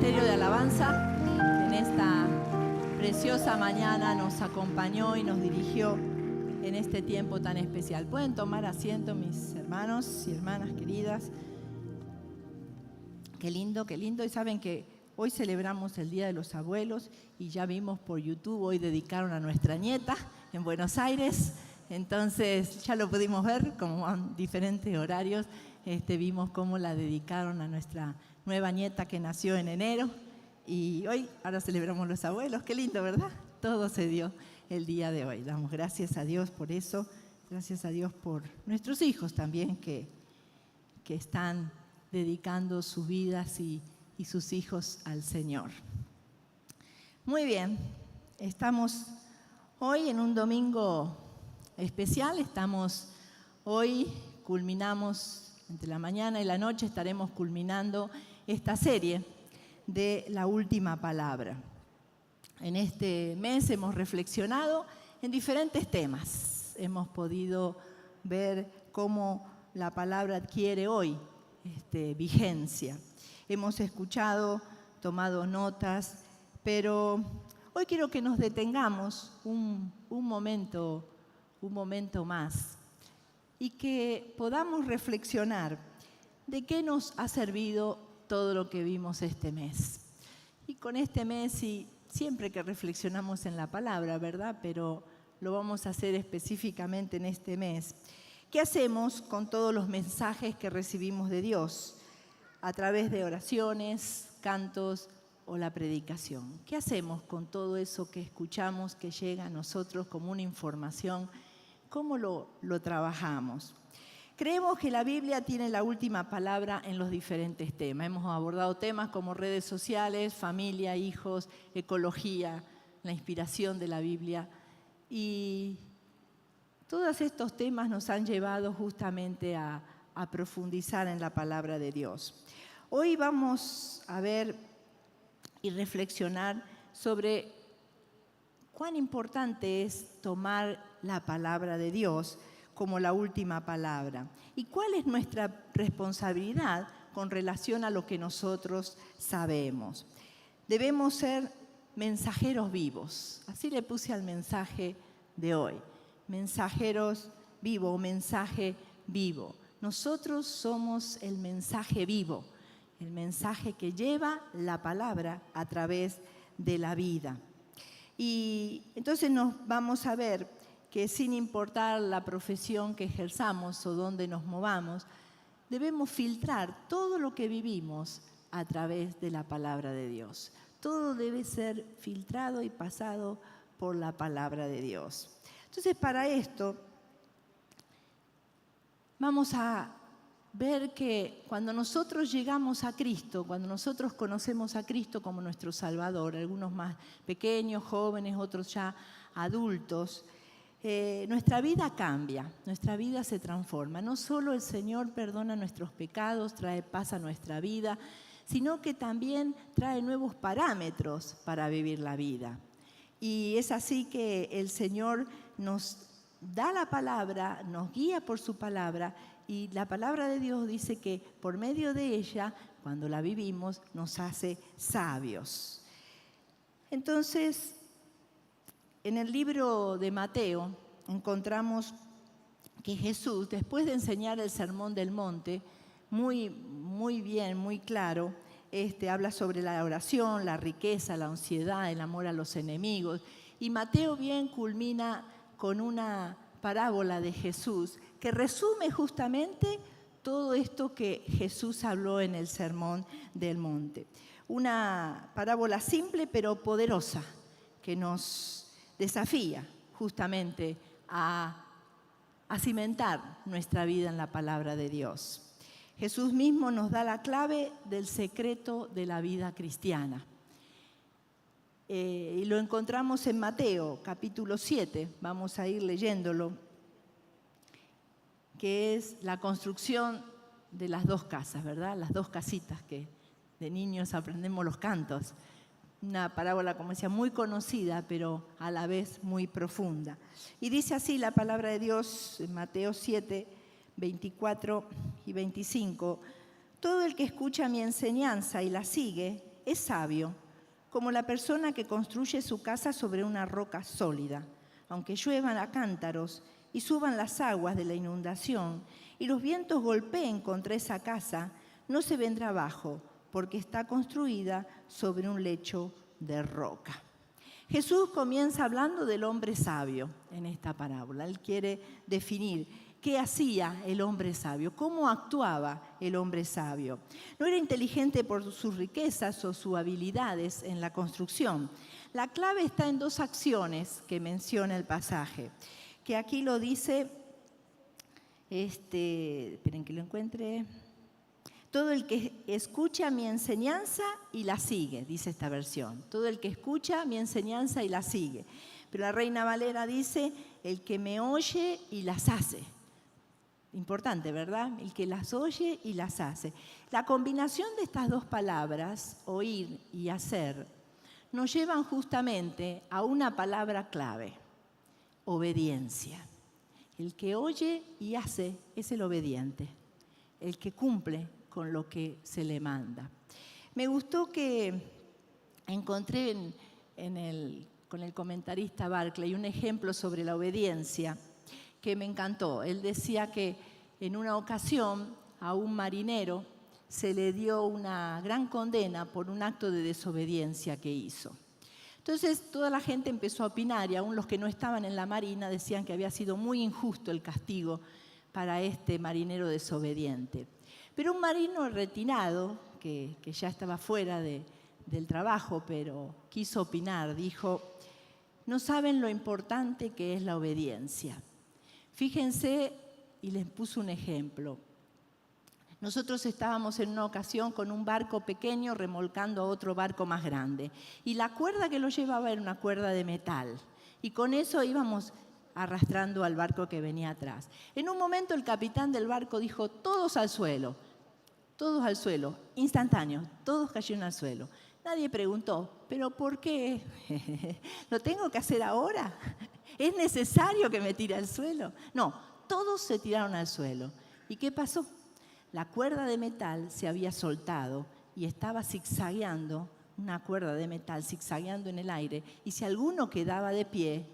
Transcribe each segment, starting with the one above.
Ministerio de Alabanza en esta preciosa mañana nos acompañó y nos dirigió en este tiempo tan especial. Pueden tomar asiento, mis hermanos y hermanas queridas. Qué lindo, qué lindo. Y saben que hoy celebramos el Día de los Abuelos y ya vimos por YouTube, hoy dedicaron a nuestra nieta en Buenos Aires. Entonces ya lo pudimos ver, como en diferentes horarios, vimos cómo la dedicaron a nuestra nueva nieta que nació en enero. Y hoy, ahora celebramos los abuelos. Qué lindo, ¿verdad? Todo se dio el día de hoy. Damos gracias a Dios por eso. Gracias a Dios por nuestros hijos también que están dedicando sus vidas y sus hijos al Señor. Muy bien, estamos hoy en un domingo especial. Hoy culminamos, entre la mañana y la noche estaremos culminando esta serie de la última palabra. En este mes hemos reflexionado en diferentes temas. Hemos podido ver cómo la palabra adquiere hoy vigencia. Hemos escuchado, tomado notas, pero hoy quiero que nos detengamos un momento más y que podamos reflexionar de qué nos ha servido todo lo que vimos este mes. Y con este mes, y siempre que reflexionamos en la palabra, ¿verdad? Pero lo vamos a hacer específicamente en este mes. ¿Qué hacemos con todos los mensajes que recibimos de Dios a través de oraciones, cantos o la predicación? ¿Qué hacemos con todo eso que escuchamos, que llega a nosotros como una información? ¿Cómo lo trabajamos? Creemos que la Biblia tiene la última palabra en los diferentes temas. Hemos abordado temas como redes sociales, familia, hijos, ecología, la inspiración de la Biblia. Y todos estos temas nos han llevado justamente a profundizar en la palabra de Dios. Hoy vamos a ver y reflexionar sobre cuán importante es tomar la palabra de Dios como la última palabra. ¿Y cuál es nuestra responsabilidad con relación a lo que nosotros sabemos? Debemos ser mensajeros vivos. Así le puse al mensaje de hoy. Mensajeros vivos, mensaje vivo. Nosotros somos el mensaje vivo, el mensaje que lleva la palabra a través de la vida. Y entonces nos vamos a ver que sin importar la profesión que ejerzamos o dónde nos movamos, debemos filtrar todo lo que vivimos a través de la palabra de Dios. Todo debe ser filtrado y pasado por la palabra de Dios. Entonces, para esto, vamos a ver que cuando nosotros llegamos a Cristo, cuando nosotros conocemos a Cristo como nuestro Salvador, algunos más pequeños, jóvenes, otros ya adultos, nuestra vida cambia, nuestra vida se transforma. No solo el Señor perdona nuestros pecados, trae paz a nuestra vida, sino que también trae nuevos parámetros para vivir la vida. Y es así que el Señor nos da la palabra, nos guía por su palabra, y la palabra de Dios dice que por medio de ella, cuando la vivimos, nos hace sabios. Entonces, en el libro de Mateo encontramos que Jesús, después de enseñar el Sermón del Monte, muy bien, muy claro, habla sobre la oración, la riqueza, la ansiedad, el amor a los enemigos. Y Mateo bien culmina con una parábola de Jesús que resume justamente todo esto que Jesús habló en el Sermón del Monte. Una parábola simple pero poderosa que nos desafía justamente a cimentar nuestra vida en la palabra de Dios. Jesús mismo nos da la clave del secreto de la vida cristiana. Y lo encontramos en Mateo, capítulo 7, vamos a ir leyéndolo, que es la construcción de las dos casas, ¿verdad? Las dos casitas que de niños aprendemos los cantos. Una parábola, como decía, muy conocida, pero a la vez muy profunda. Y dice así la palabra de Dios en Mateo 7, 24 y 25. Todo el que escucha mi enseñanza y la sigue es sabio, como la persona que construye su casa sobre una roca sólida. Aunque lluevan a cántaros y suban las aguas de la inundación y los vientos golpeen contra esa casa, no se vendrá abajo, porque está construida sobre un lecho de roca. Jesús comienza hablando del hombre sabio en esta parábola. Él quiere definir qué hacía el hombre sabio, cómo actuaba el hombre sabio. No era inteligente por sus riquezas o sus habilidades en la construcción. La clave está en dos acciones que menciona el pasaje, que aquí lo dice, esperen que lo encuentre. Todo el que escucha mi enseñanza y la sigue, dice esta versión. Todo el que escucha mi enseñanza y la sigue. Pero la Reina Valera dice, el que me oye y las hace. Importante, ¿verdad? El que las oye y las hace. La combinación de estas dos palabras, oír y hacer, nos llevan justamente a una palabra clave, obediencia. El que oye y hace es el obediente, el que cumple con lo que se le manda. Me gustó que encontré con el comentarista Barclay un ejemplo sobre la obediencia que me encantó. Él decía que en una ocasión a un marinero se le dio una gran condena por un acto de desobediencia que hizo. Entonces toda la gente empezó a opinar y aún los que no estaban en la marina decían que había sido muy injusto el castigo para este marinero desobediente. Pero un marino retirado, que ya estaba fuera del trabajo, pero quiso opinar, dijo, no saben lo importante que es la obediencia. Fíjense, y les puse un ejemplo. Nosotros estábamos en una ocasión con un barco pequeño remolcando a otro barco más grande. Y la cuerda que lo llevaba era una cuerda de metal. Y con eso íbamos arrastrando al barco que venía atrás. En un momento el capitán del barco dijo, todos al suelo, instantáneo, todos cayeron al suelo. Nadie preguntó, ¿pero por qué? ¿Lo tengo que hacer ahora? ¿Es necesario que me tire al suelo? No, todos se tiraron al suelo. ¿Y qué pasó? La cuerda de metal se había soltado y estaba zigzagueando, una cuerda de metal zigzagueando en el aire, y si alguno quedaba de pie,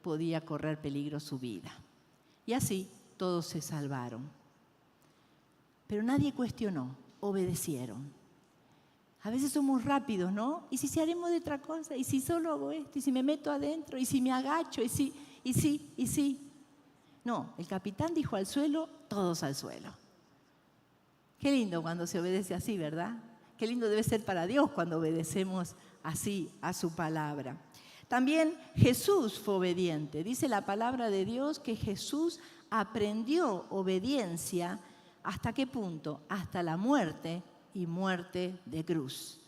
podía correr peligro su vida. Y así todos se salvaron. Pero nadie cuestionó, obedecieron. A veces somos rápidos, ¿no? ¿Y si haremos de otra cosa? ¿Y si solo hago esto? ¿Y si me meto adentro? ¿Y si me agacho? ¿Y si? No, el capitán dijo al suelo, todos al suelo. Qué lindo cuando se obedece así, ¿verdad? Qué lindo debe ser para Dios cuando obedecemos así a su palabra. También Jesús fue obediente. Dice la palabra de Dios que Jesús aprendió obediencia. ¿Hasta qué punto? Hasta la muerte y muerte de cruz.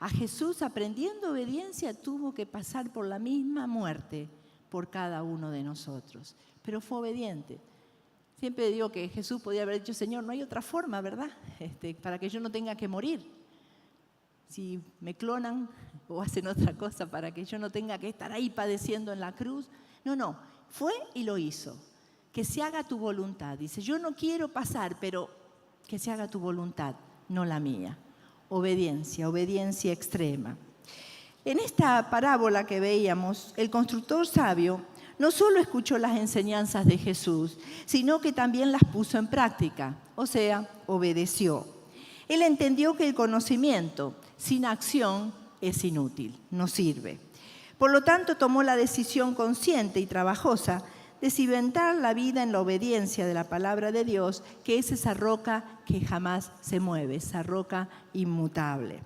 A Jesús, aprendiendo obediencia, tuvo que pasar por la misma muerte por cada uno de nosotros. Pero fue obediente. Siempre digo que Jesús podía haber dicho, Señor, no hay otra forma, ¿verdad? Para que yo no tenga que morir. Si me clonan o hacen otra cosa para que yo no tenga que estar ahí padeciendo en la cruz. No, fue y lo hizo. Que se haga tu voluntad. Dice, yo no quiero pasar, pero que se haga tu voluntad, no la mía. Obediencia, obediencia extrema. En esta parábola que veíamos, el constructor sabio no solo escuchó las enseñanzas de Jesús, sino que también las puso en práctica, o sea, obedeció. Él entendió que el conocimiento sin acción es inútil, no sirve. Por lo tanto, tomó la decisión consciente y trabajosa de cimentar la vida en la obediencia de la palabra de Dios, que es esa roca que jamás se mueve, esa roca inmutable.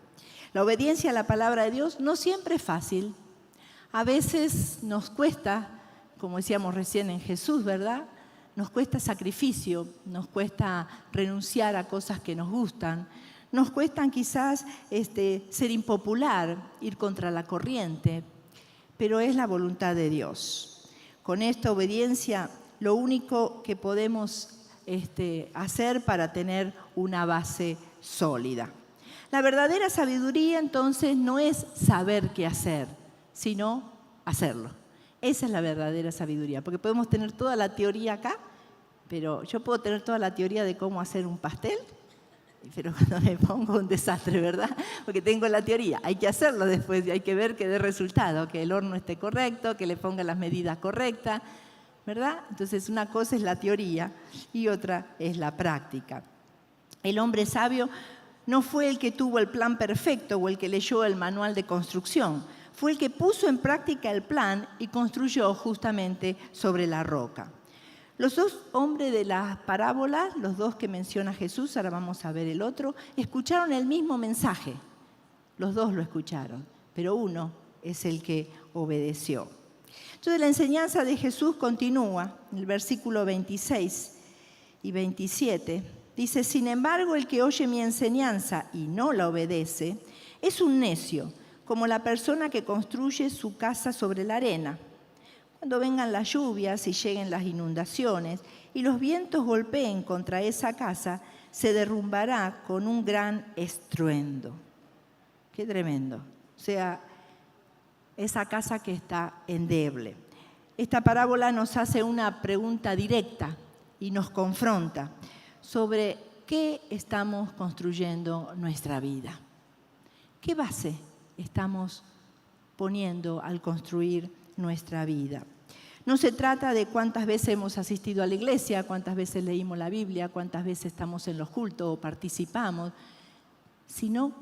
La obediencia a la palabra de Dios no siempre es fácil. A veces nos cuesta, como decíamos recién en Jesús, ¿verdad? Nos cuesta sacrificio, nos cuesta renunciar a cosas que nos gustan, nos cuesta quizás ser impopular, ir contra la corriente, pero es la voluntad de Dios. Con esta obediencia, lo único que podemos hacer para tener una base sólida. La verdadera sabiduría, entonces, no es saber qué hacer, sino hacerlo. Esa es la verdadera sabiduría, porque podemos tener toda la teoría acá, pero yo puedo tener toda la teoría de cómo hacer un pastel, pero cuando me pongo un desastre, ¿verdad? Porque tengo la teoría, hay que hacerlo después, hay que ver que dé resultado, que el horno esté correcto, que le ponga las medidas correctas, ¿verdad? Entonces una cosa es la teoría y otra es la práctica. El hombre sabio no fue el que tuvo el plan perfecto o el que leyó el manual de construcción, fue el que puso en práctica el plan y construyó justamente sobre la roca. Los dos hombres de las parábolas, los dos que menciona Jesús, ahora vamos a ver el otro, escucharon el mismo mensaje. Los dos lo escucharon, pero uno es el que obedeció. Entonces la enseñanza de Jesús continúa en el versículo 26 y 27. Dice, sin embargo, el que oye mi enseñanza y no la obedece es un necio, como la persona que construye su casa sobre la arena. Cuando vengan las lluvias y lleguen las inundaciones y los vientos golpeen contra esa casa, se derrumbará con un gran estruendo. Qué tremendo. O sea, esa casa que está endeble. Esta parábola nos hace una pregunta directa y nos confronta sobre qué estamos construyendo nuestra vida. ¿Qué base estamos poniendo al construir nuestra vida? No se trata de cuántas veces hemos asistido a la iglesia, cuántas veces leímos la Biblia, cuántas veces estamos en los cultos o participamos, sino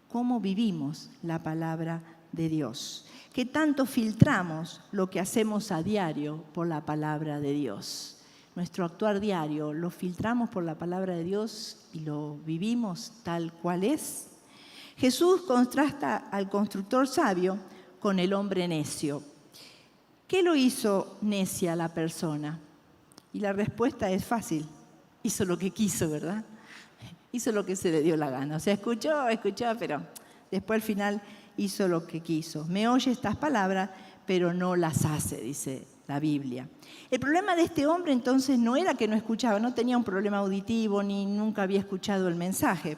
cómo vivimos la palabra de Dios. ¿Qué tanto filtramos lo que hacemos a diario por la palabra de Dios? Nuestro actuar diario, ¿lo filtramos por la palabra de Dios y lo vivimos tal cual es? Jesús contrasta al constructor sabio con el hombre necio. ¿Qué lo hizo necia la persona? Y la respuesta es fácil. Hizo lo que quiso, ¿verdad? Hizo lo que se le dio la gana. O sea, escuchó, pero después al final hizo lo que quiso. Me oye estas palabras, pero no las hace, dice la Biblia. El problema de este hombre entonces no era que no escuchaba, no tenía un problema auditivo ni nunca había escuchado el mensaje,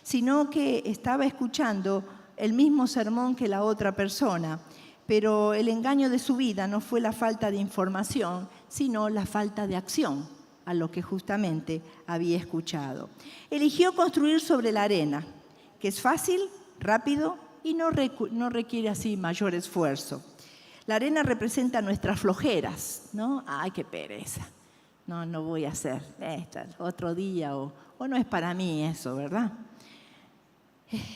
sino que estaba escuchando el mismo sermón que la otra persona, pero el engaño de su vida no fue la falta de información, sino la falta de acción a lo que justamente había escuchado. Eligió construir sobre la arena, que es fácil, rápido y no requiere así mayor esfuerzo. La arena representa nuestras flojeras, ¿no? ¡Ay, qué pereza! No voy a hacer esto otro día o no es para mí eso, ¿verdad?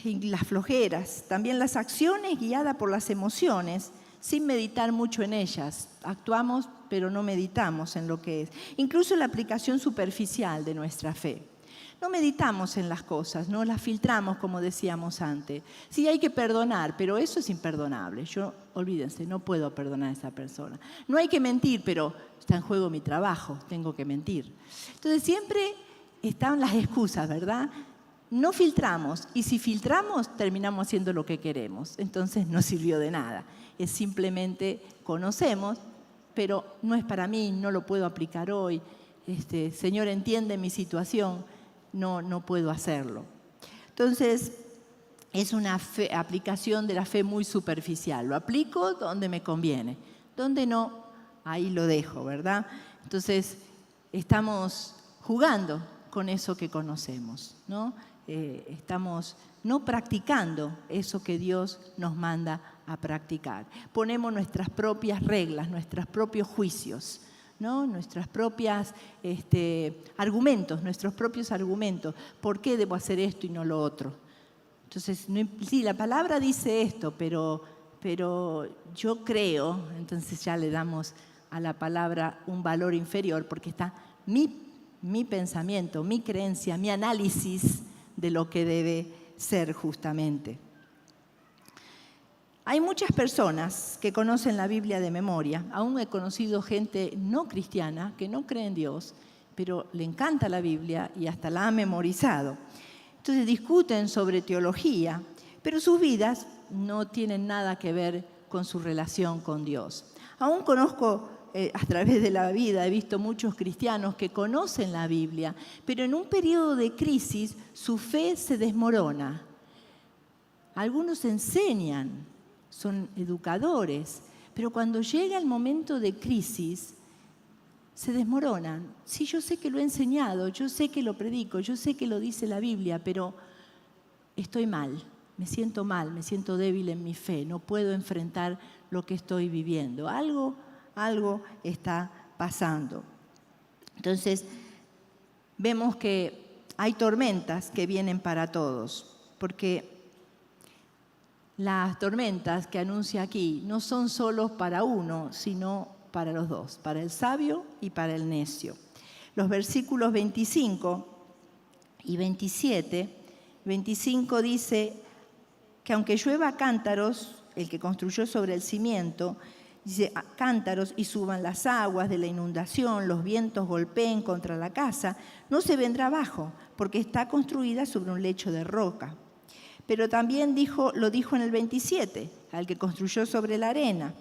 Y las flojeras, también las acciones guiadas por las emociones, sin meditar mucho en ellas. Actuamos, pero no meditamos en lo que es. Incluso la aplicación superficial de nuestra fe. No meditamos en las cosas, no las filtramos como decíamos antes. Sí hay que perdonar, pero eso es imperdonable. Olvídense, no puedo perdonar a esa persona. No hay que mentir, pero está en juego mi trabajo, tengo que mentir. Entonces siempre están las excusas, ¿verdad? No filtramos y si filtramos terminamos haciendo lo que queremos. Entonces no sirvió de nada. Es simplemente conocemos, pero no es para mí, no lo puedo aplicar hoy. Señor, entiende mi situación. No puedo hacerlo. Entonces, es una aplicación de la fe muy superficial. Lo aplico donde me conviene. Donde no, ahí lo dejo, ¿verdad? Entonces, estamos jugando con eso que conocemos, ¿no? Estamos no practicando eso que Dios nos manda a practicar. Ponemos nuestras propias reglas, nuestros propios juicios, ¿no? Nuestros propios argumentos. ¿Por qué debo hacer esto y no lo otro? Entonces, sí, la palabra dice esto, pero yo creo, entonces ya le damos a la palabra un valor inferior porque está mi pensamiento, mi creencia, mi análisis de lo que debe ser justamente. Hay muchas personas que conocen la Biblia de memoria. Aún he conocido gente no cristiana que no cree en Dios, pero le encanta la Biblia y hasta la ha memorizado. Entonces discuten sobre teología, pero sus vidas no tienen nada que ver con su relación con Dios. Aún conozco a través de la vida, he visto muchos cristianos que conocen la Biblia, pero en un periodo de crisis su fe se desmorona. Algunos enseñan, son educadores, pero cuando llega el momento de crisis, se desmoronan. Sí, yo sé que lo he enseñado, yo sé que lo predico, yo sé que lo dice la Biblia, pero estoy mal, me siento débil en mi fe, no puedo enfrentar lo que estoy viviendo. Algo está pasando. Entonces, vemos que hay tormentas que vienen para todos, porque las tormentas que anuncia aquí no son solo para uno, sino para los dos, para el sabio y para el necio. Los versículos 25 y 27, 25 dice que aunque llueva cántaros, el que construyó sobre el cimiento, dice cántaros y suban las aguas de la inundación, los vientos golpeen contra la casa, no se vendrá abajo, porque está construida sobre un lecho de roca. Pero también lo dijo en el 27, al que construyó sobre la arena.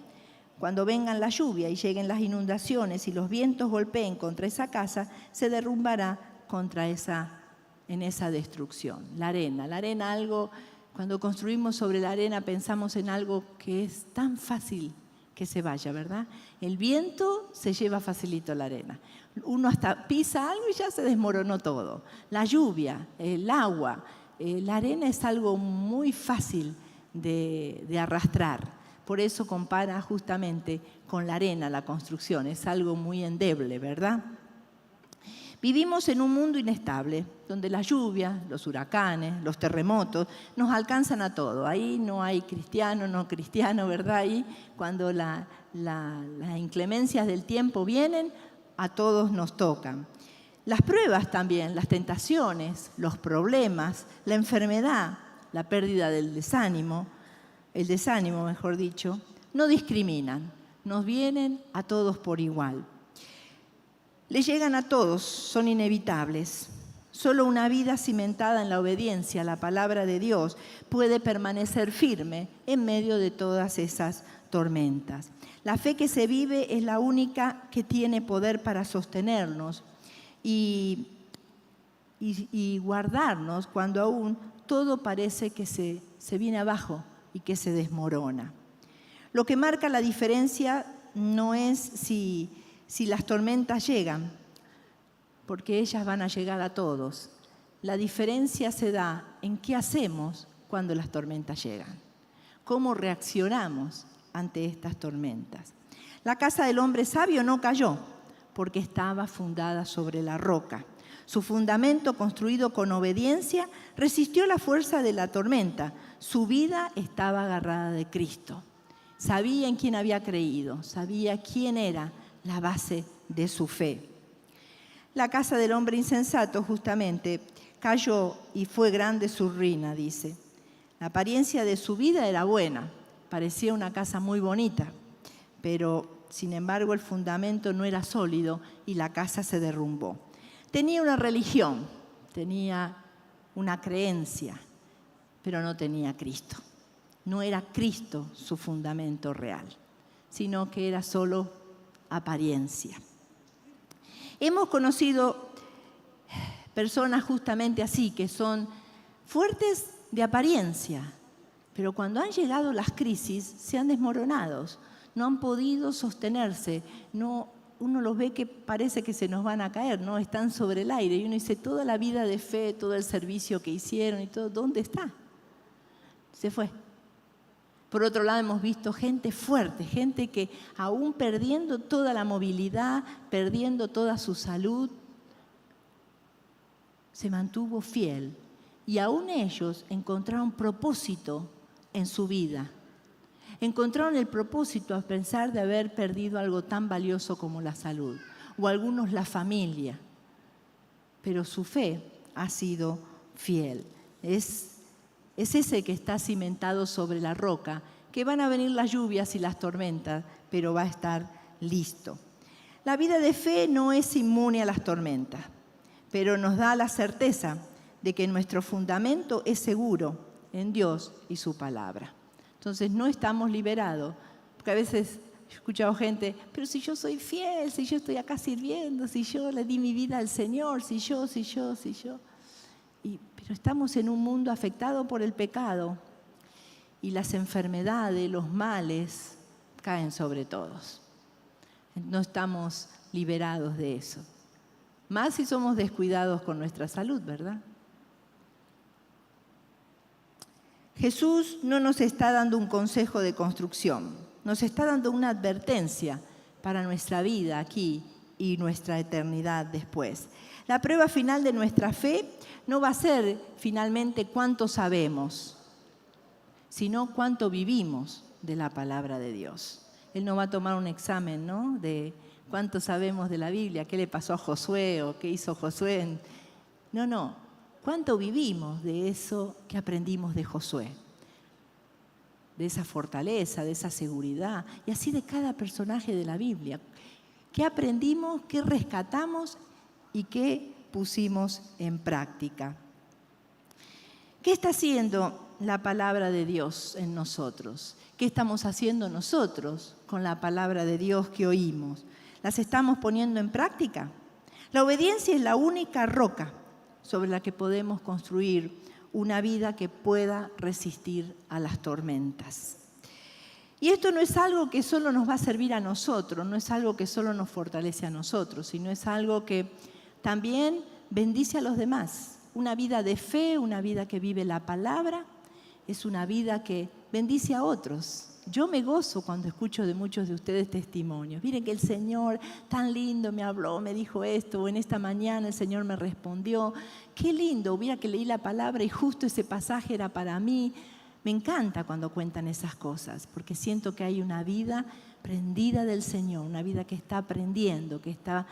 Cuando vengan la lluvia y lleguen las inundaciones y los vientos golpeen contra esa casa, se derrumbará en esa destrucción. La arena, algo, cuando construimos sobre la arena pensamos en algo que es tan fácil que se vaya, ¿verdad? El viento se lleva facilito la arena. Uno hasta pisa algo y ya se desmoronó todo. La lluvia, el agua, la arena es algo muy fácil de arrastrar. Por eso compara justamente con la arena la construcción. Es algo muy endeble, ¿verdad? Vivimos en un mundo inestable, donde las lluvias, los huracanes, los terremotos nos alcanzan a todo. Ahí no hay cristiano, no cristiano, ¿verdad? Ahí cuando las inclemencias del tiempo vienen, a todos nos tocan. Las pruebas también, las tentaciones, los problemas, la enfermedad, la pérdida del desánimo, el desánimo, mejor dicho, no discriminan, nos vienen a todos por igual. Le llegan a todos, son inevitables. Solo una vida cimentada en la obediencia a la palabra de Dios puede permanecer firme en medio de todas esas tormentas. La fe que se vive es la única que tiene poder para sostenernos y guardarnos cuando aún todo parece que se viene abajo y que se desmorona. Lo que marca la diferencia no es si las tormentas llegan, porque ellas van a llegar a todos. La diferencia se da en qué hacemos cuando las tormentas llegan, cómo reaccionamos ante estas tormentas. La casa del hombre sabio no cayó, porque estaba fundada sobre la roca. Su fundamento, construido con obediencia, resistió la fuerza de la tormenta. Su vida estaba agarrada de Cristo. Sabía en quién había creído, sabía quién era la base de su fe. La casa del hombre insensato justamente cayó y fue grande su ruina, dice. La apariencia de su vida era buena, parecía una casa muy bonita, pero sin embargo el fundamento no era sólido y la casa se derrumbó. Tenía una religión, tenía una creencia, pero no tenía a Cristo. No era Cristo su fundamento real, sino que era solo apariencia. Hemos conocido personas justamente así, que son fuertes de apariencia, pero cuando han llegado las crisis se han desmoronado, no han podido sostenerse, uno los ve que parece que se nos van a caer, ¿no? Están sobre el aire y uno dice, toda la vida de fe, todo el servicio que hicieron y todo, ¿dónde está? Se fue. Por otro lado, hemos visto gente fuerte, gente que aún perdiendo toda la movilidad, perdiendo toda su salud, se mantuvo fiel. Y aún ellos encontraron propósito en su vida. Encontraron el propósito a pesar de haber perdido algo tan valioso como la salud, o algunos la familia. Pero su fe ha sido fiel. Es ese que está cimentado sobre la roca, que van a venir las lluvias y las tormentas, pero va a estar listo. La vida de fe no es inmune a las tormentas, pero nos da la certeza de que nuestro fundamento es seguro en Dios y su palabra. Entonces no estamos liberados, porque a veces he escuchado gente, pero si yo soy fiel, si yo estoy acá sirviendo, si yo le di mi vida al Señor, si yo. Pero estamos en un mundo afectado por el pecado y las enfermedades, los males caen sobre todos. No estamos liberados de eso. Más si somos descuidados con nuestra salud, ¿verdad? Jesús no nos está dando un consejo de construcción, nos está dando una advertencia para nuestra vida aquí y nuestra eternidad después. La prueba final de nuestra fe no va a ser finalmente cuánto sabemos, sino cuánto vivimos de la palabra de Dios. Él no va a tomar un examen, ¿no?, de cuánto sabemos de la Biblia, qué le pasó a Josué o qué hizo Josué. No, cuánto vivimos de eso que aprendimos de Josué, de esa fortaleza, de esa seguridad, y así de cada personaje de la Biblia. ¿Qué aprendimos, qué rescatamos y qué pusimos en práctica? ¿Qué está haciendo la palabra de Dios en nosotros? ¿Qué estamos haciendo nosotros con la palabra de Dios que oímos? ¿Las estamos poniendo en práctica? La obediencia es la única roca sobre la que podemos construir una vida que pueda resistir a las tormentas. Y esto no es algo que solo nos va a servir a nosotros, no es algo que solo nos fortalece a nosotros, sino es algo que también bendice a los demás. Una vida de fe, una vida que vive la palabra, es una vida que bendice a otros. Yo me gozo cuando escucho de muchos de ustedes testimonios. Miren que el Señor tan lindo me habló, me dijo esto, o en esta mañana el Señor me respondió. Qué lindo, mira que leí la palabra y justo ese pasaje era para mí. Me encanta cuando cuentan esas cosas, porque siento que hay una vida prendida del Señor, una vida que está aprendiendo, que está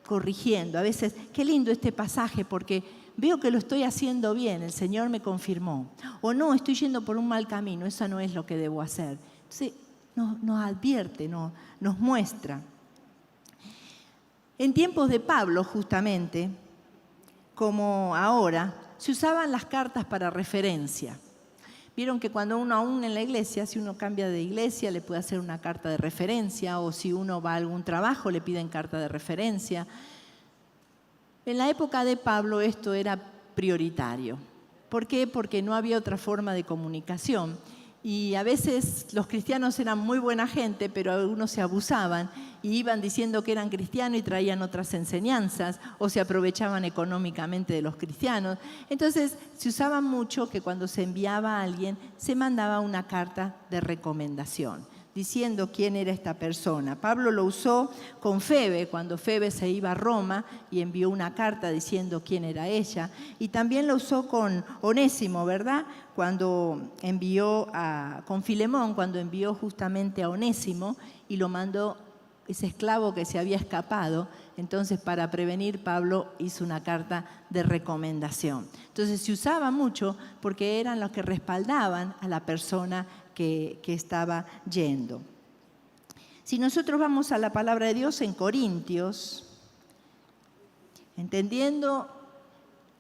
corrigiendo. A veces, qué lindo este pasaje, porque veo que lo estoy haciendo bien, el Señor me confirmó. O no, estoy yendo por un mal camino, eso no es lo que debo hacer. Entonces, nos advierte, nos muestra. En tiempos de Pablo, justamente, como ahora, se usaban las cartas para referencia. Vieron que cuando uno aún en la iglesia, si uno cambia de iglesia, le puede hacer una carta de referencia, o si uno va a algún trabajo, le piden carta de referencia. En la época de Pablo esto era prioritario. ¿Por qué? Porque no había otra forma de comunicación. Y a veces los cristianos eran muy buena gente, pero algunos se abusaban y iban diciendo que eran cristianos y traían otras enseñanzas o se aprovechaban económicamente de los cristianos. Entonces se usaba mucho que cuando se enviaba a alguien se mandaba una carta de recomendación diciendo quién era esta persona. Pablo lo usó con Febe, cuando Febe se iba a Roma y envió una carta diciendo quién era ella. Y también lo usó con Onésimo, ¿verdad? Cuando envió con Filemón, cuando envió justamente a Onésimo y lo mandó ese esclavo que se había escapado. Entonces, para prevenir, Pablo hizo una carta de recomendación. Entonces, se usaba mucho porque eran los que respaldaban a la persona que estaba yendo. Si nosotros vamos a la palabra de Dios en Corintios, entendiendo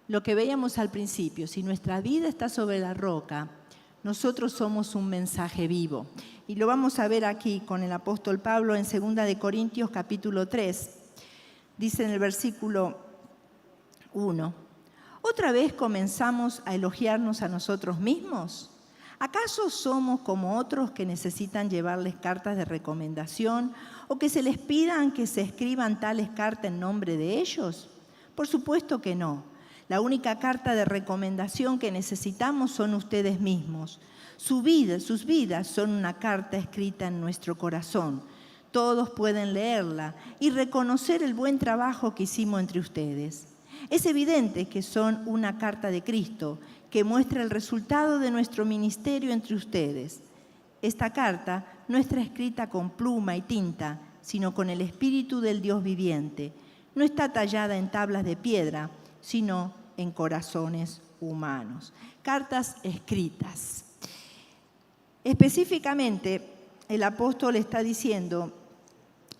lo que veíamos al principio, si nuestra vida está sobre la roca, nosotros somos un mensaje vivo. Y lo vamos a ver aquí con el apóstol Pablo en 2 de Corintios capítulo 3. Dice en el versículo 1, ¿otra vez comenzamos a elogiarnos a nosotros mismos? ¿Acaso somos como otros que necesitan llevarles cartas de recomendación o que se les pidan que se escriban tales cartas en nombre de ellos? Por supuesto que no. La única carta de recomendación que necesitamos son ustedes mismos. Sus vidas son una carta escrita en nuestro corazón. Todos pueden leerla y reconocer el buen trabajo que hicimos entre ustedes. Es evidente que son una carta de Cristo que muestra el resultado de nuestro ministerio entre ustedes. Esta carta no está escrita con pluma y tinta, sino con el Espíritu del Dios viviente. No está tallada en tablas de piedra, sino en corazones humanos. Cartas escritas. Específicamente, el apóstol está diciendo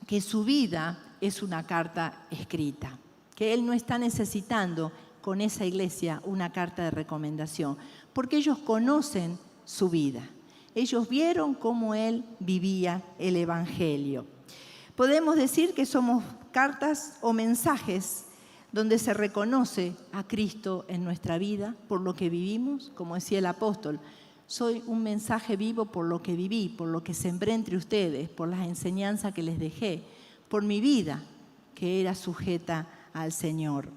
que su vida es una carta escrita, que él no está necesitando con esa iglesia una carta de recomendación, porque ellos conocen su vida. Ellos vieron cómo él vivía el Evangelio. Podemos decir que somos cartas o mensajes donde se reconoce a Cristo en nuestra vida por lo que vivimos, como decía el apóstol. Soy un mensaje vivo por lo que viví, por lo que sembré entre ustedes, por las enseñanzas que les dejé, por mi vida, que era sujeta al Señor.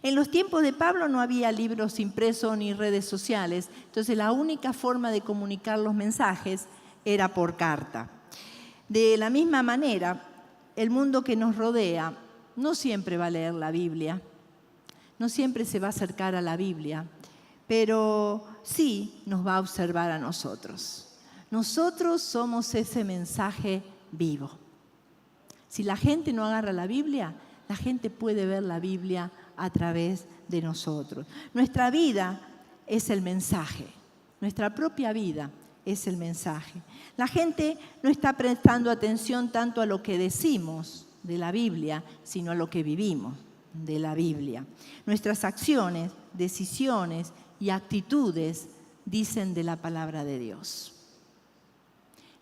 En los tiempos de Pablo no había libros impresos ni redes sociales, entonces la única forma de comunicar los mensajes era por carta. De la misma manera, el mundo que nos rodea no siempre va a leer la Biblia, no siempre se va a acercar a la Biblia, pero sí nos va a observar a nosotros. Nosotros somos ese mensaje vivo. Si la gente no agarra la Biblia, la gente puede ver la Biblia a través de nosotros. Nuestra vida es el mensaje, nuestra propia vida es el mensaje. La gente no está prestando atención tanto a lo que decimos de la Biblia, sino a lo que vivimos de la Biblia. Nuestras acciones, decisiones y actitudes dicen de la palabra de Dios.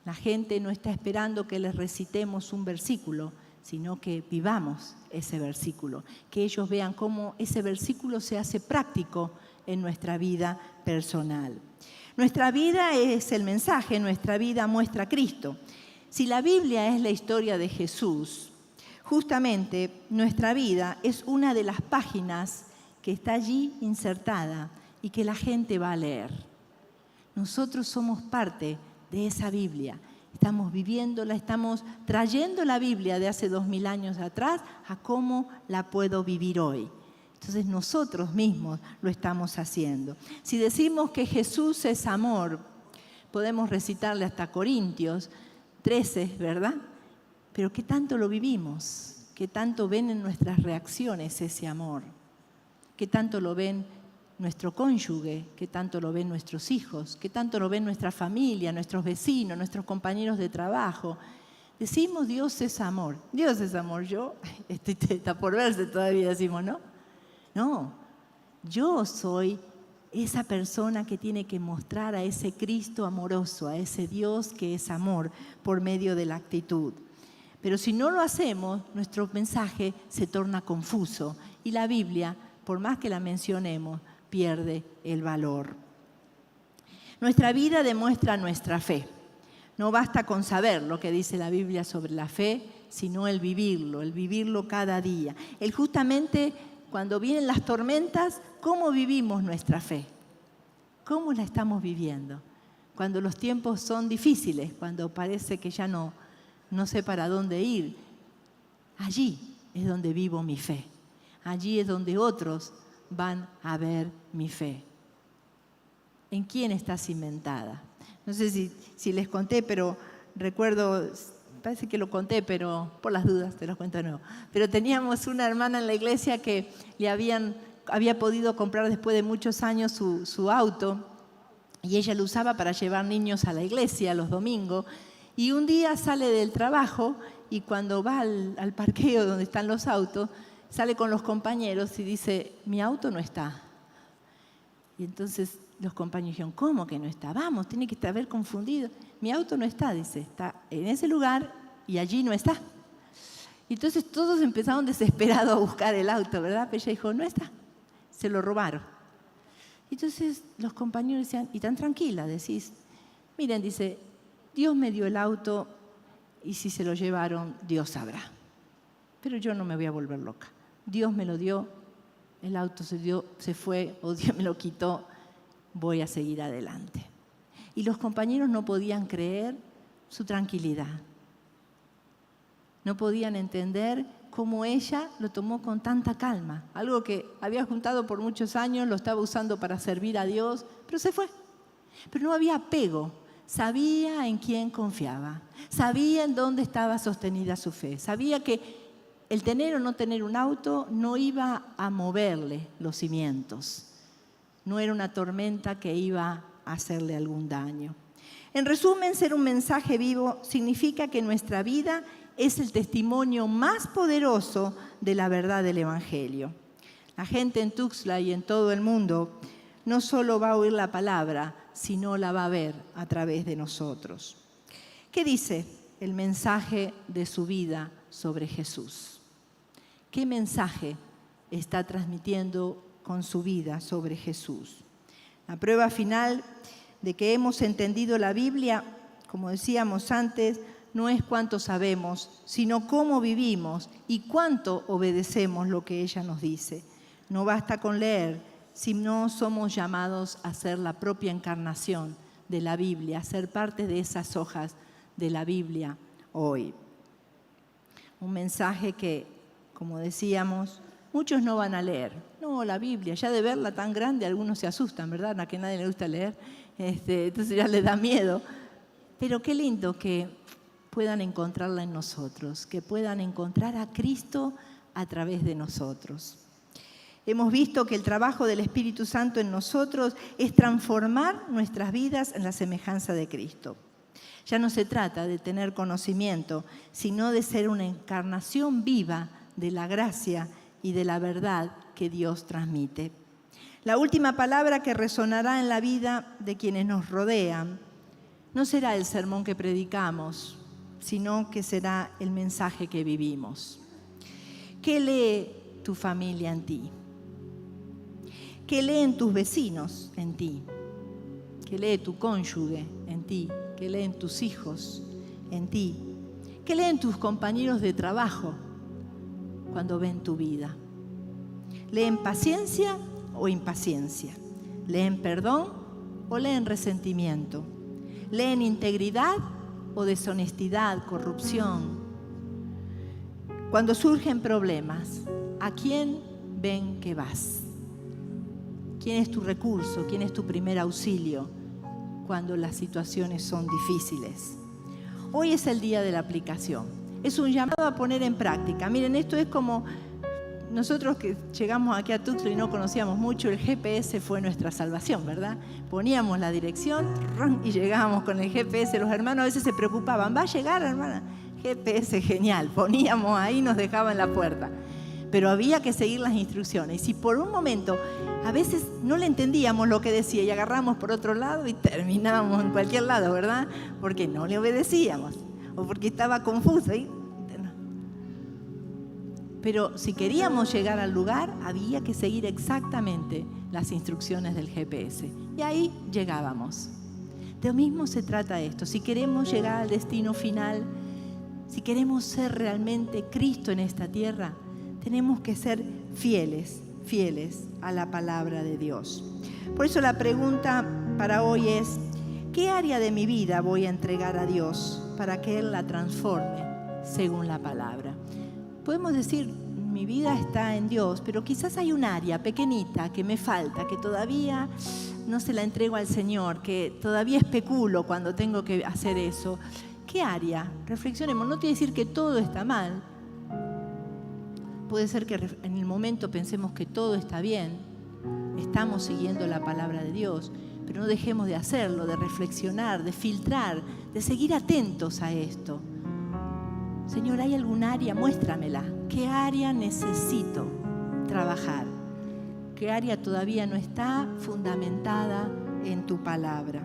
La gente no está esperando que les recitemos un versículo, sino que vivamos ese versículo, que ellos vean cómo ese versículo se hace práctico en nuestra vida personal. Nuestra vida es el mensaje, nuestra vida muestra a Cristo. Si la Biblia es la historia de Jesús, justamente nuestra vida es una de las páginas que está allí insertada y que la gente va a leer. Nosotros somos parte de esa Biblia. Estamos viviéndola, estamos trayendo la Biblia de hace 2000 años atrás a cómo la puedo vivir hoy. Entonces nosotros mismos lo estamos haciendo. Si decimos que Jesús es amor, podemos recitarle hasta Corintios 13, ¿verdad? Pero ¿qué tanto lo vivimos? ¿Qué tanto ven en nuestras reacciones ese amor? ¿Qué tanto lo ven nuestro cónyuge? ¿Qué tanto lo ven nuestros hijos? ¿Qué tanto lo ven nuestra familia, nuestros vecinos, nuestros compañeros de trabajo? Decimos Dios es amor. Dios es amor. Yo, está por verse todavía, decimos, ¿no? No, yo soy esa persona que tiene que mostrar a ese Cristo amoroso, a ese Dios que es amor por medio de la actitud. Pero si no lo hacemos, nuestro mensaje se torna confuso y la Biblia, por más que la mencionemos, pierde el valor. Nuestra vida demuestra nuestra fe. No basta con saber lo que dice la Biblia sobre la fe, sino el vivirlo cada día. El justamente cuando vienen las tormentas, ¿cómo vivimos nuestra fe? ¿Cómo la estamos viviendo? Cuando los tiempos son difíciles, cuando parece que ya no sé para dónde ir, allí es donde vivo mi fe. Allí es donde otros van a ver mi fe. ¿En quién está cimentada? No sé si les conté, pero recuerdo, parece que lo conté, pero por las dudas te lo cuento de nuevo. Pero teníamos una hermana en la iglesia que había podido comprar después de muchos años su auto y ella lo usaba para llevar niños a la iglesia los domingos. Y un día sale del trabajo y cuando va al parqueo donde están los autos, sale con los compañeros y dice, mi auto no está. Y entonces los compañeros dijeron, ¿cómo que no está? Vamos, tiene que haber confundido. Mi auto no está, dice, está en ese lugar y allí no está. Y entonces todos empezaron desesperados a buscar el auto, ¿verdad? Pero ella dijo, no está, se lo robaron. Y entonces los compañeros decían, y tan tranquila, decís, miren, dice, Dios me dio el auto y si se lo llevaron, Dios sabrá. Pero yo no me voy a volver loca. Dios me lo dio, el auto se fue o Dios me lo quitó, voy a seguir adelante. Y los compañeros no podían creer su tranquilidad. No podían entender cómo ella lo tomó con tanta calma. Algo que había juntado por muchos años, lo estaba usando para servir a Dios, pero se fue. Pero no había apego. Sabía en quién confiaba. Sabía en dónde estaba sostenida su fe. Sabía que el tener o no tener un auto no iba a moverle los cimientos. No era una tormenta que iba a hacerle algún daño. En resumen, ser un mensaje vivo significa que nuestra vida es el testimonio más poderoso de la verdad del Evangelio. La gente en Tuxtla y en todo el mundo no solo va a oír la palabra, sino la va a ver a través de nosotros. ¿Qué dice el mensaje de su vida sobre Jesús? ¿Qué mensaje está transmitiendo con su vida sobre Jesús? La prueba final de que hemos entendido la Biblia, como decíamos antes, no es cuánto sabemos, sino cómo vivimos y cuánto obedecemos lo que ella nos dice. No basta con leer, sino somos llamados a ser la propia encarnación de la Biblia, a ser parte de esas hojas de la Biblia hoy. Un mensaje que, como decíamos, muchos no van a leer. No, la Biblia, ya de verla tan grande, algunos se asustan, ¿verdad? A que nadie le gusta leer, entonces ya les da miedo. Pero qué lindo que puedan encontrarla en nosotros, que puedan encontrar a Cristo a través de nosotros. Hemos visto que el trabajo del Espíritu Santo en nosotros es transformar nuestras vidas en la semejanza de Cristo. Ya no se trata de tener conocimiento, sino de ser una encarnación viva de la gracia y de la verdad que Dios transmite. La última palabra que resonará en la vida de quienes nos rodean no será el sermón que predicamos, sino que será el mensaje que vivimos. ¿Qué lee tu familia en ti? ¿Qué leen tus vecinos en ti? ¿Qué lee tu cónyuge en ti? ¿Qué leen tus hijos en ti? ¿Qué leen tus compañeros de trabajo cuando ven tu vida? ¿Leen paciencia o impaciencia? ¿Leen perdón o leen resentimiento? ¿Leen integridad o deshonestidad, corrupción? Cuando surgen problemas, ¿a quién ven que vas? ¿Quién es tu recurso? ¿Quién es tu primer auxilio cuando las situaciones son difíciles? Hoy es el día de la aplicación. Es un llamado a poner en práctica. Miren, esto es como nosotros que llegamos aquí a Tuxtla y no conocíamos mucho, el GPS fue nuestra salvación, ¿verdad? Poníamos la dirección y llegábamos con el GPS. Los hermanos a veces se preocupaban, ¿va a llegar, hermana? GPS, genial. Poníamos ahí, nos dejaban en la puerta. Pero había que seguir las instrucciones. Y si por un momento a veces no le entendíamos lo que decía y agarramos por otro lado y terminábamos en cualquier lado, ¿verdad? Porque no le obedecíamos o porque estaba confuso. Pero si queríamos llegar al lugar, había que seguir exactamente las instrucciones del GPS. Y ahí llegábamos. De lo mismo se trata esto. Si queremos llegar al destino final, si queremos ser realmente Cristo en esta tierra, tenemos que ser fieles a la palabra de Dios. Por eso la pregunta para hoy es, ¿qué área de mi vida voy a entregar a Dios para que Él la transforme según la palabra? Podemos decir, mi vida está en Dios, pero quizás hay un área pequeñita que me falta, que todavía no se la entrego al Señor, que todavía especulo cuando tengo que hacer eso. ¿Qué área? Reflexionemos, no quiere decir que todo está mal. Puede ser que en el momento pensemos que todo está bien, estamos siguiendo la palabra de Dios, pero no dejemos de hacerlo, de reflexionar, de filtrar, de seguir atentos a esto. Señor, ¿hay algún área? Muéstramela. ¿Qué área necesito trabajar? ¿Qué área todavía no está fundamentada en tu palabra?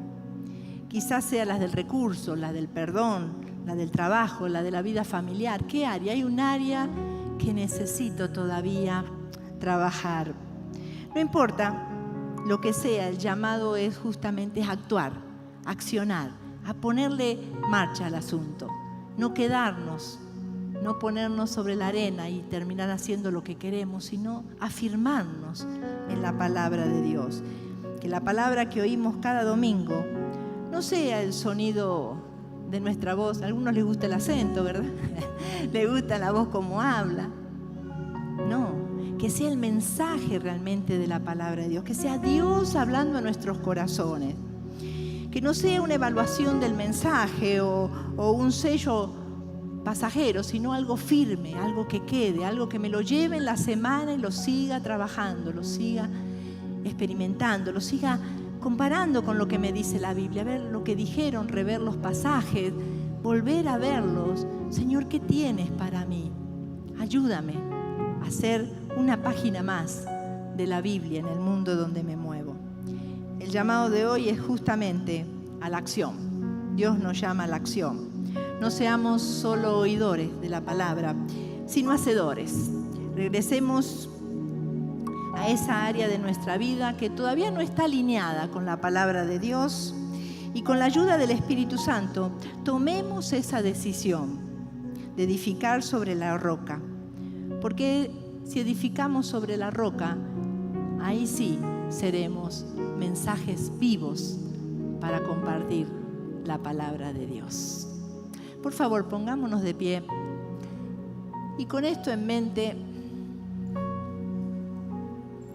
Quizás sea la del recurso, la del perdón, la del trabajo, la de la vida familiar. ¿Qué área? Hay un área que necesito todavía trabajar. No importa lo que sea, el llamado es justamente actuar, accionar, a ponerle marcha al asunto. No quedarnos, no ponernos sobre la arena y terminar haciendo lo que queremos, sino afirmarnos en la palabra de Dios. Que la palabra que oímos cada domingo no sea el sonido de nuestra voz. A algunos les gusta el acento, ¿verdad? Les gusta la voz como habla. No, que sea el mensaje realmente de la palabra de Dios, que sea Dios hablando a nuestros corazones. Que no sea una evaluación del mensaje o un sello pasajero, sino algo firme, algo que quede, algo que me lo lleve en la semana y lo siga trabajando, lo siga experimentando, lo siga comparando con lo que me dice la Biblia, ver lo que dijeron, rever los pasajes, volver a verlos. Señor, ¿qué tienes para mí? Ayúdame a ser una página más de la Biblia en el mundo donde me muevo. El llamado de hoy es justamente a la acción. Dios nos llama a la acción. No seamos solo oidores de la palabra, sino hacedores. Regresemos a esa área de nuestra vida que todavía no está alineada con la palabra de Dios Y con la ayuda del Espíritu Santo, tomemos esa decisión de edificar sobre la roca. Porque si edificamos sobre la roca, ahí sí seremos mensajes vivos para compartir la palabra de Dios. Por favor, pongámonos de pie. Y con esto en mente,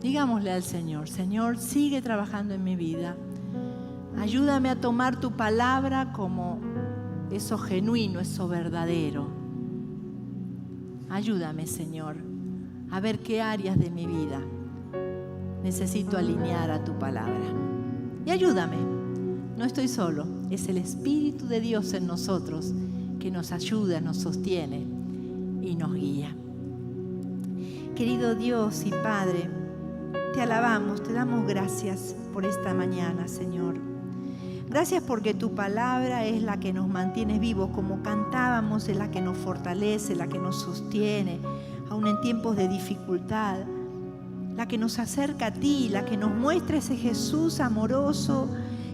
digámosle al Señor: Señor, sigue trabajando en mi vida. Ayúdame a tomar tu palabra como eso genuino, eso verdadero. Ayúdame, Señor, a ver qué áreas de mi vida necesito alinear a tu palabra. Y ayúdame, no estoy solo, es el Espíritu de Dios en nosotros que nos ayuda, nos sostiene y nos guía. Querido Dios y Padre, te alabamos, te damos gracias por esta mañana, Señor. Gracias porque tu palabra es la que nos mantiene vivos, como cantábamos, es la que nos fortalece, la que nos sostiene, aun en tiempos de dificultad, la que nos acerca a ti, la que nos muestra ese Jesús amoroso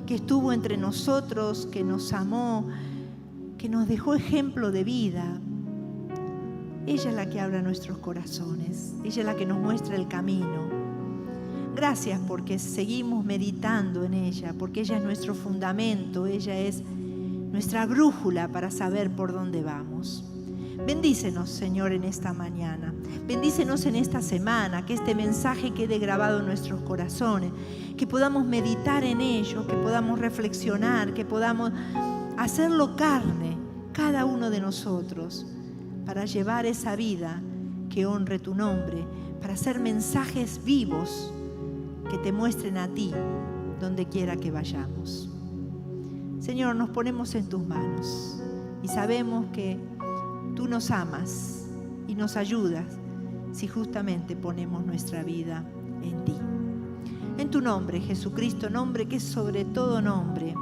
que estuvo entre nosotros, que nos amó, que nos dejó ejemplo de vida. Ella es la que habla nuestros corazones, ella es la que nos muestra el camino. Gracias porque seguimos meditando en ella, porque ella es nuestro fundamento, ella es nuestra brújula para saber por dónde vamos. Bendícenos, Señor, en esta mañana. Bendícenos en esta semana, que este mensaje quede grabado en nuestros corazones, que podamos meditar en ello, que podamos reflexionar, que podamos hacerlo carne, cada uno de nosotros, para llevar esa vida que honre tu nombre, para hacer mensajes vivos que te muestren a ti donde quiera que vayamos. Señor, nos ponemos en tus manos y sabemos que tú nos amas y nos ayudas si justamente ponemos nuestra vida en ti. En tu nombre, Jesucristo, nombre que es sobre todo nombre,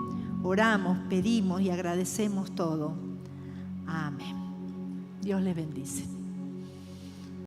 oramos, pedimos y agradecemos todo. Amén. Dios les bendice.